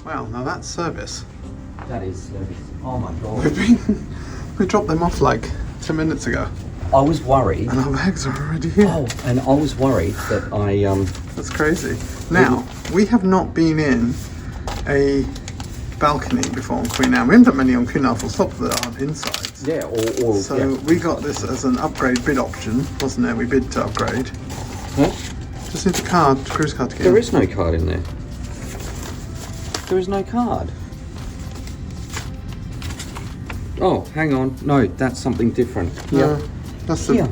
Wow, now that's service. That is service. Oh my god. We dropped them off like 10 minutes ago. I was worried. And our bags are already here. Oh, and I was worried that That's crazy. Now, we have not been in a balcony before on Queen Anne. We haven't done many on Cunard full stop that aren't insides. Yeah, So we got this as an upgrade bid option, wasn't it? We bid to upgrade. Huh? Just need the card, cruise card to get There in. is no card in there. There is no card. Oh, hang on. No, that's something different. Yeah. That's the... Here.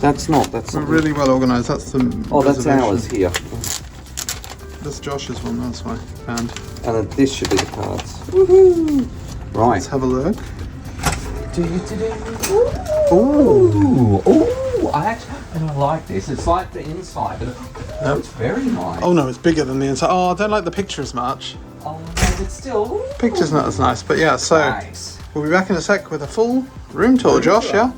That's not. That's We're not. really well organised. That's the Oh, that's reservation. ours here. That's Josh's one, that's why. And And then this should be the cards. Woohoo! Right. let's have a look. Ooh, ooh! I actually like this. It's like the inside, but it's very nice. Oh no, it's bigger than the inside. Oh, I don't like the picture as much. Oh, no, but still. Ooh. Picture's not as nice, but yeah, so Nice. we'll be back in a sec with a full room tour, Josh, yeah?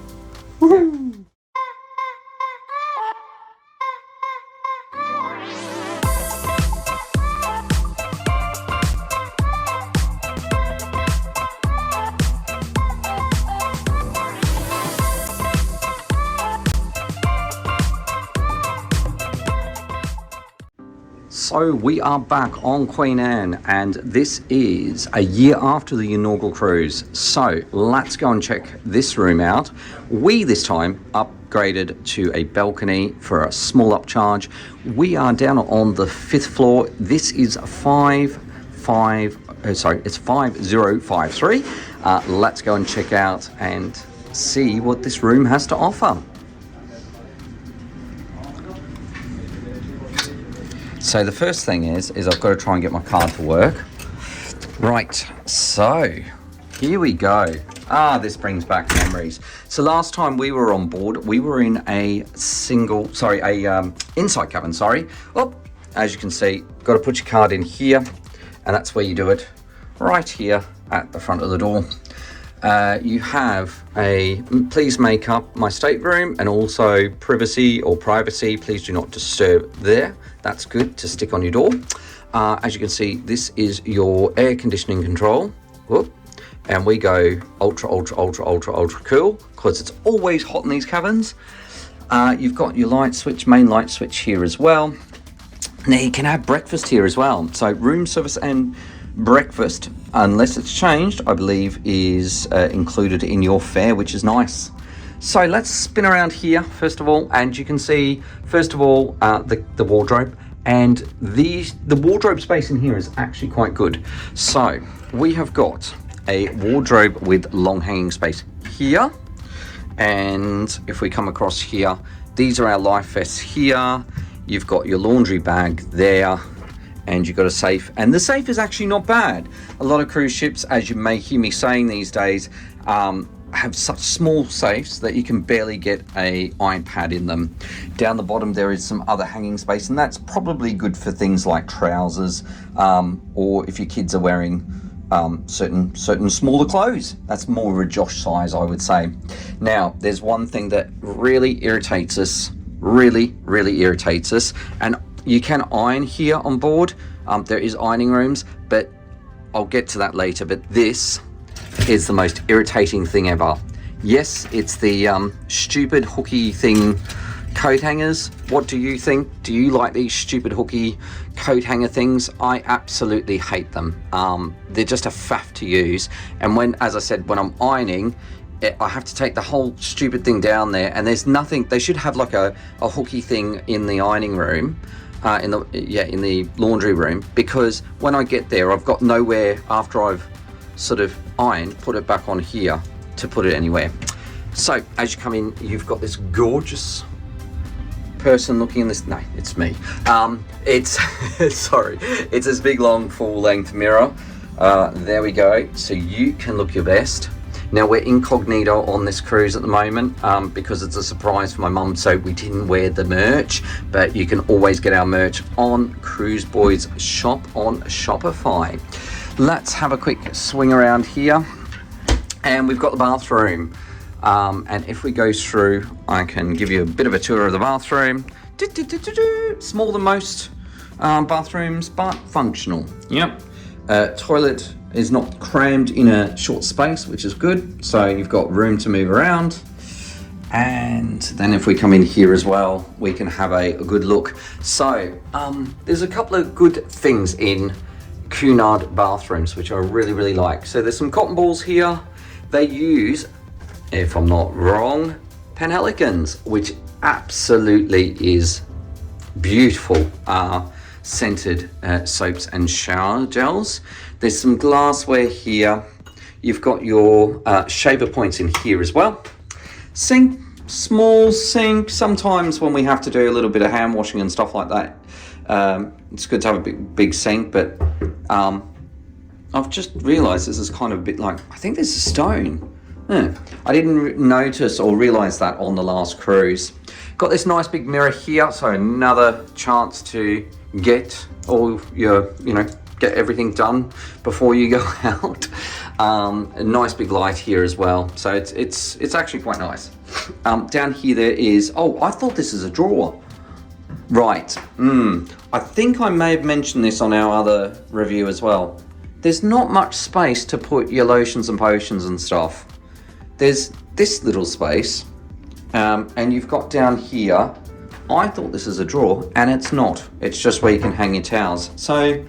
So we are back on Queen Anne, and this is a year after the inaugural cruise. So let's go and check this room out. We this time upgraded to a balcony for a small upcharge. We are down on the 5th floor. This is 5053. Let's go and check out and see what this room has to offer. So the first thing is I've got to try and get my card to work. Right, so here we go. This brings back memories. So last time we were on board, we were in a inside cabin, sorry. Oh, as you can see, got to put your card in here, and that's where you do it, right here at the front of the door. You have a please make up my stateroom, and also privacy, please do not disturb there. That's good to stick on your door. As you can see, this is your air conditioning control. Whoop. And we go ultra cool, because it's always hot in these cabins. You've got your light switch, main light switch here as well. Now you can have breakfast here as well. So room service and breakfast, unless it's changed, I believe is included in your fare, which is nice. So let's spin around here first of all, and you can see first of all the wardrobe, and the wardrobe space in here is actually quite good. So we have got a wardrobe with long hanging space here, and if we come across here, these are our life vests here. You've got your laundry bag there, and you've got a safe, and the safe is actually not bad. A lot of cruise ships, as you may hear me saying these days, have such small safes that you can barely get a iron pad in them. Down the bottom there is some other hanging space, and that's probably good for things like trousers, or if your kids are wearing certain smaller clothes. That's more of a Josh size, I would say. Now there's one thing that really irritates us, really irritates us, and you can iron here on board. There is ironing rooms, but I'll get to that later. But this is the most irritating thing ever. Yes, it's the stupid hooky thing, coat hangers. What do you think? Do you like these stupid hooky coat hanger things? I absolutely hate them. They're just a faff to use. And when, as I said, when I'm ironing, I have to take the whole stupid thing down there, and there's nothing. They should have like a hooky thing in the ironing room, in the laundry room, because when I get there, I've got nowhere after I've sort of ironed, put it back on here to put it anywhere. So as you come in, you've got this gorgeous person looking in this. No, it's me. It's sorry, it's this big long full length mirror. There we go. So you can look your best. Now we're incognito on this cruise at the moment because it's a surprise for my mum, so we didn't wear the merch, but you can always get our merch on Cruise Buoys shop on Shopify. Let's have a quick swing around here, and we've got the bathroom, and if we go through, I can give you a bit of a tour of the bathroom. Smaller than most bathrooms, but functional. Yep. Toilet is not crammed in a short space, which is good. So you've got room to move around. And then if we come in here as well, we can have a good look. So there's a couple of good things in Cunard bathrooms, which I really like. So there's some cotton balls here. They use, if I'm not wrong, Penhalicans, which absolutely is beautiful. Scented soaps and shower gels. There's some glassware here. You've got your shaver points in here as well. Sink, small sink. Sometimes when we have to do a little bit of hand washing and stuff like that, it's good to have a big sink, but I've just realized this is kind of a bit like, I think this is stone. I didn't notice or realize that on the last cruise. Got this nice big mirror here, so another chance to get all your, get everything done before you go out. A nice big light here as well, so it's actually quite nice. Down here there is, oh, I thought this is a drawer. Right, I think I may have mentioned this on our other review as well. There's not much space to put your lotions and potions and stuff. There's this little space, and you've got down here, I thought this is a drawer, and it's not. It's just where you can hang your towels. So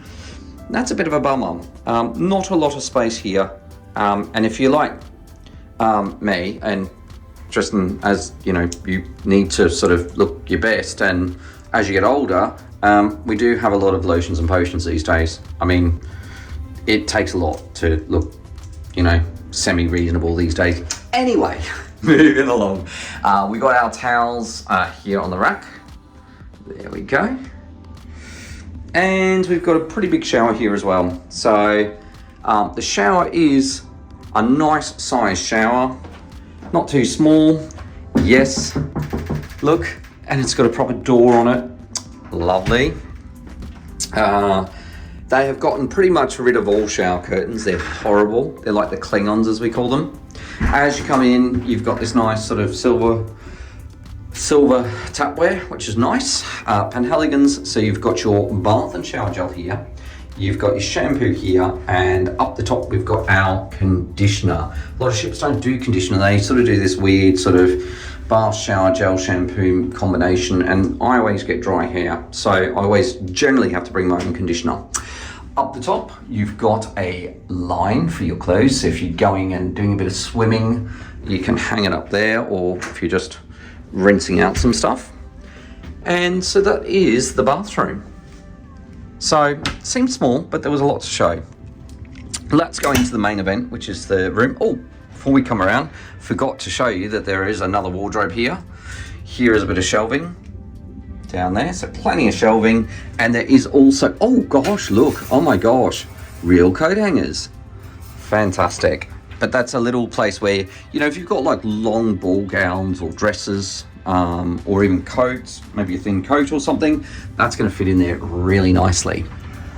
that's a bit of a bummer. Not a lot of space here. And if you like me, and Tristan, as you know, you need to sort of look your best, and as you get older, we do have a lot of lotions and potions these days. I mean, it takes a lot to look, semi-reasonable these days. Anyway, moving along. We got our towels here on the rack. There we go. And we've got a pretty big shower here as well. So the shower is a nice size shower, not too small. Yes, look, and it's got a proper door on it. Lovely. They have gotten pretty much rid of all shower curtains. They're horrible. They're like the Klingons, as we call them. As you come in, you've got this nice sort of silver tapware, which is nice. Penhalicans, so you've got your bath and shower gel here. You've got your shampoo here, and up the top we've got our conditioner. A lot of ships don't do conditioner. They sort of do this weird sort of bath, shower gel, shampoo combination, and I always get dry hair, so I always generally have to bring my own conditioner. Up the top, you've got a line for your clothes. So if you're going and doing a bit of swimming, you can hang it up there, or if you're just rinsing out some stuff. And so that is the bathroom. So it seems small, but there was a lot to show. Let's go into the main event, which is the room. Oh, before we come around, forgot to show you that there is another wardrobe here. Here is a bit of shelving down there, so plenty of shelving. And there is also, oh gosh, look, oh my gosh, real coat hangers. Fantastic. But that's a little place where, if you've got like long ball gowns or dresses, or even coats, maybe a thin coat or something, that's going to fit in there really nicely.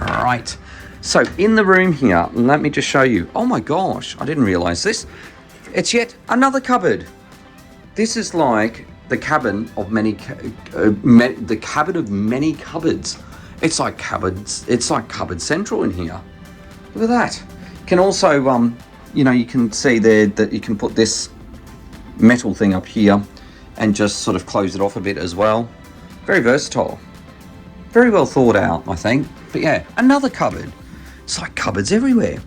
All right, so in the room here, let me just show you. Oh my gosh, I didn't realize this. It's yet another cupboard. This is like the cabin of many cupboards. It's like cupboards. It's like cupboard central in here. Look at that. Can also, you can see there that you can put this metal thing up here and just sort of close it off a bit as well. Very versatile. Very well thought out, I think. But yeah, another cupboard. It's like cupboards everywhere.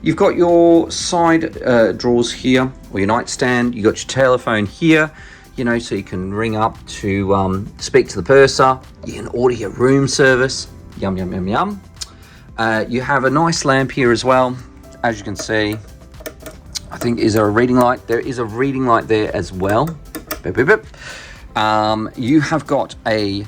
You've got your side drawers here, or your nightstand. You've got your telephone here, so you can ring up to speak to the purser. You can order your room service. Yum, yum, yum, yum. You have a nice lamp here as well. As you can see, I think, is there a reading light? There is a reading light there as well. Beep, beep, beep. You have got a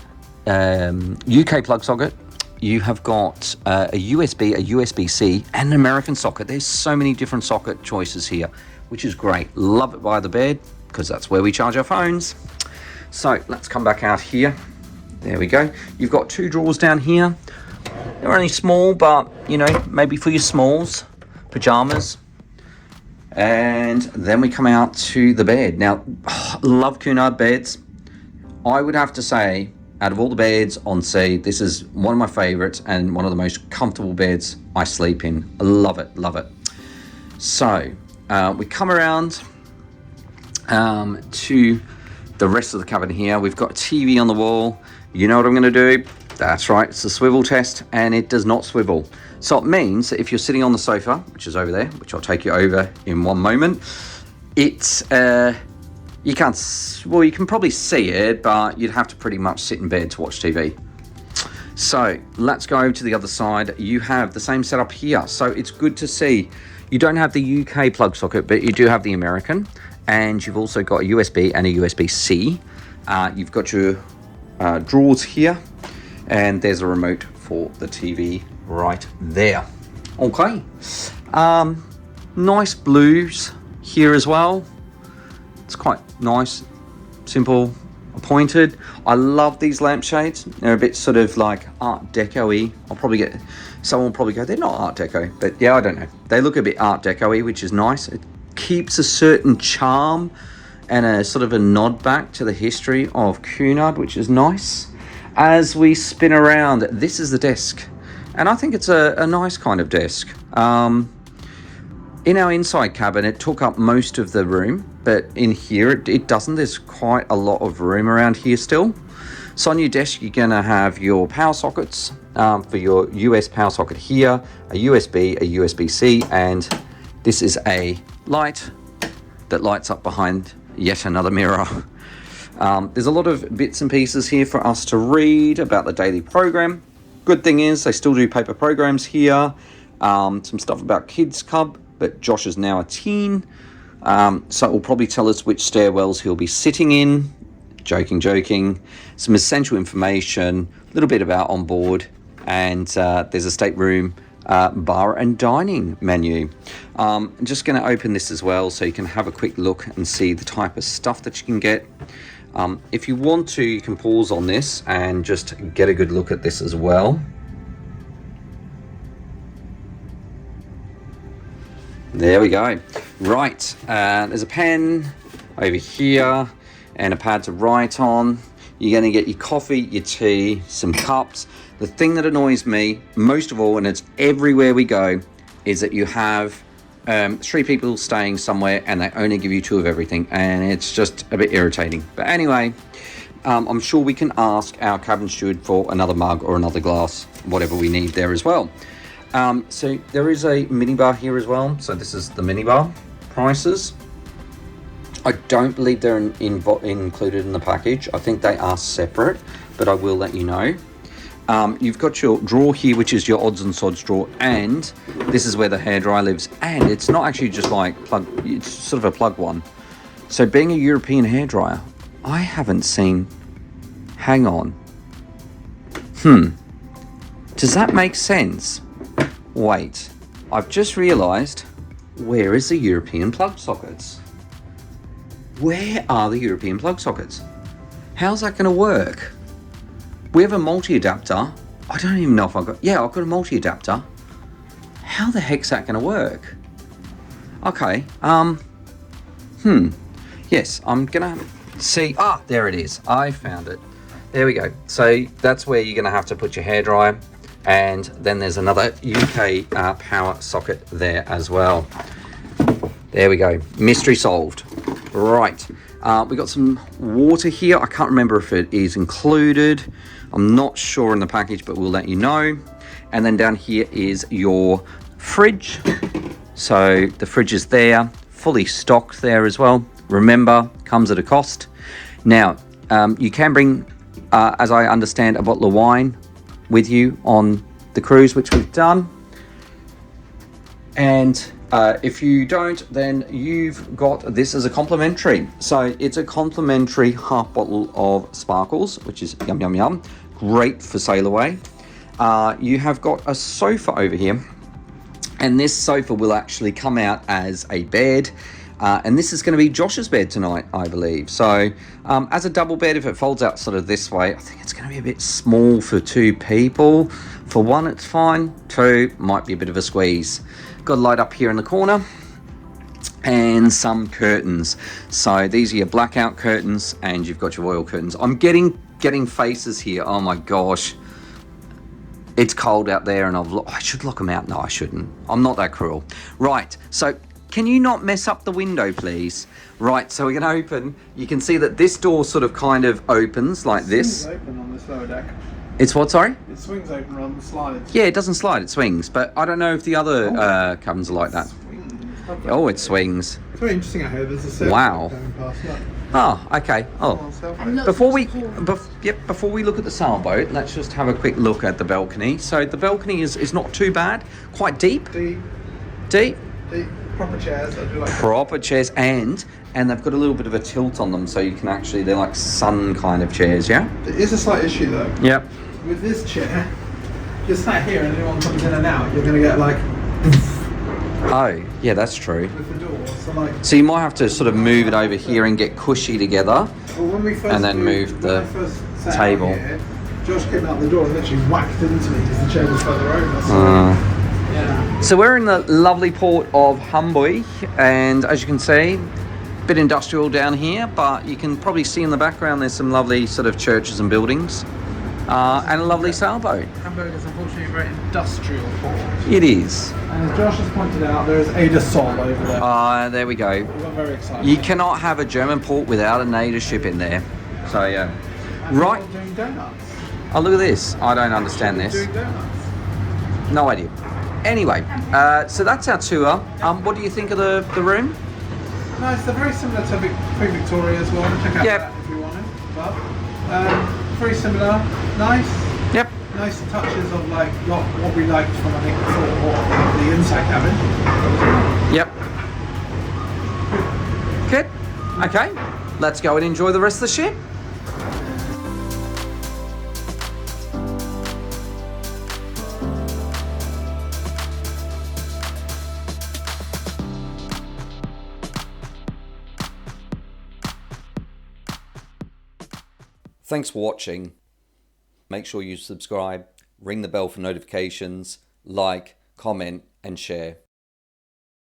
UK plug socket. You have got a USB, a USB-C, and an American socket. There's so many different socket choices here, which is great. Love it by the bed, because that's where we charge our phones. So let's come back out here. There we go. You've got two drawers down here. They're only small, but, maybe for your smalls, pajamas. And then we come out to the bed. Now, love Cunard beds. I would have to say out of all the beds on sea, this is one of my favorites and one of the most comfortable beds I sleep in. I love it, love it. So we come around to the rest of the cabin here. We've got a TV on the wall. You know what I'm going to do? That's right, it's a swivel test, and it does not swivel. So it means that if you're sitting on the sofa, which is over there, which I'll take you over in one moment, it's you can't, well, you can probably see it, but you'd have to pretty much sit in bed to watch TV. So let's go over to the other side. You have the same setup here. So it's good to see you don't have the UK plug socket, but you do have the American, and you've also got a USB and a USB-C. You've got your drawers here, and there's a remote for the TV right there. Okay, nice blues here as well. It's quite nice, simple, pointed. I love these lampshades. They're a bit sort of like Art Deco-y. Someone will probably go, they're not Art Deco, but yeah, I don't know. They look a bit Art Deco-y, which is nice. It keeps a certain charm and a sort of a nod back to the history of Cunard, which is nice. As we spin around, this is the desk, and I think it's a nice kind of desk. In our inside cabin, it took up most of the room, but in here it doesn't. There's quite a lot of room around here still. So on your desk, you're gonna have your power sockets for your US power socket here, a USB, a USB-C, and this is a light that lights up behind yet another mirror. There's a lot of bits and pieces here for us to read about the daily program. Good thing is they still do paper programs here. Some stuff about Kids Club, but Josh is now a teen, so it will probably tell us which stairwells he'll be sitting in. Joking. Some essential information, a little bit about onboard, and there's a stateroom bar and dining menu. I'm just going to open this as well so you can have a quick look and see the type of stuff that you can get. If you want to, you can pause on this and just get a good look at this as well. There we go. Right, there's a pen over here and a pad to write on. You're going to get your coffee, your tea, some cups. The thing that annoys me most of all, and it's everywhere we go, is that you have 3 people staying somewhere and they only give you 2 of everything, and it's just a bit irritating. But anyway, I'm sure we can ask our cabin steward for another mug or another glass, whatever we need there as well. So there is a minibar here as well. So this is the minibar prices. I don't believe they're included in the package. I think they are separate, but I will let you know. You've got your drawer here, which is your odds and sods drawer, and this is where the hairdryer lives. And it's not actually just like plug, it's sort of a plug one. So being a European hairdryer, I haven't seen, hang on. Does that make sense? Wait, I've just realized, where is the European plug sockets? Where are the European plug sockets? How's that going to work? We have a multi-adapter. I don't even know if I've got a multi-adapter. How the heck's that going to work? Okay, yes, I'm going to see, there it is. I found it. There we go. So that's where you're going to have to put your hairdryer. And then there's another UK power socket there as well. There we go. Mystery solved. Right. We got some water here. I can't remember if it is included. I'm not sure in the package, but we'll let you know. And then down here is your fridge. So the fridge is there, fully stocked there as well. Remember, comes at a cost. Now, you can bring, as I understand, a bottle of wine with you on the cruise, which we've done. And if you don't, then you've got this as a complimentary. So it's a complimentary half bottle of sparkles, which is yum. Great for sail away. You have got a sofa over here, and this sofa will actually come out as a bed. And this is going to be Josh's bed tonight, I believe. So as a double bed, if it folds out sort of this way, I think it's going to be a bit small for 2 people. For 1, it's fine. 2 might be a bit of a squeeze. Got a light up here in the corner and some curtains. So these are your blackout curtains, and you've got your oil curtains. I'm getting getting faces here. Oh my gosh. It's cold out there and I should lock them out. No, I shouldn't. I'm not that cruel. Right, so can you not mess up the window, please? Right, so we're going to open. You can see that this door sort of kind of opens like this. It swings open on this lower deck. It's what, sorry? It swings open rather than slides. Yeah, it doesn't slide, it swings. But I don't know if the other cabins are like that. Oh, it swings. It's very interesting out here. There's a sailboat Wow. going past. Look. Oh, okay. Oh, Sailboat. before we look at the sailboat, let's just have a quick look at the balcony. So the balcony is not too bad. Quite deep. Deep. Deep. Proper chairs. I do like Proper chairs, and they've got a little bit of a tilt on them, so you can actually, they're like sun kind of chairs, yeah? There is a slight issue though. Yep. With this chair, you're sat here and anyone comes in and out, you're going to get like Oh, yeah, that's true. with the door. So like, So you might have to sort of move it over here and get cushy together. well, when we first And then move the when I first sat out table. here, Josh came out the door and literally whacked into me because the chair was further over. So, yeah. So we're in the lovely port of Buoys, and as you can see, a bit industrial down here, but you can probably see in the background there's some lovely sort of churches and buildings, and a lovely sailboat. Hamburg is unfortunately a very industrial port. It is. And as Josh has pointed out, there is Ada Sol over there. There we go. We got very excited. You cannot have a German port without a native ship in there. So yeah. And Right. people doing donuts. Oh, look at this. I don't understand this. Doing donuts. No idea. Anyway, so that's our tour. What do you think of the room? Nice, they're very similar to Queen Victoria as well. Check out Yep. that if you want it. But, very similar, nice. Yep. Nice touches of like what we liked from I think before the inside cabin. Yep. Good. Okay. Let's go and enjoy the rest of the ship. Thanks for watching. Make sure you subscribe, ring the bell for notifications, like, comment, and share.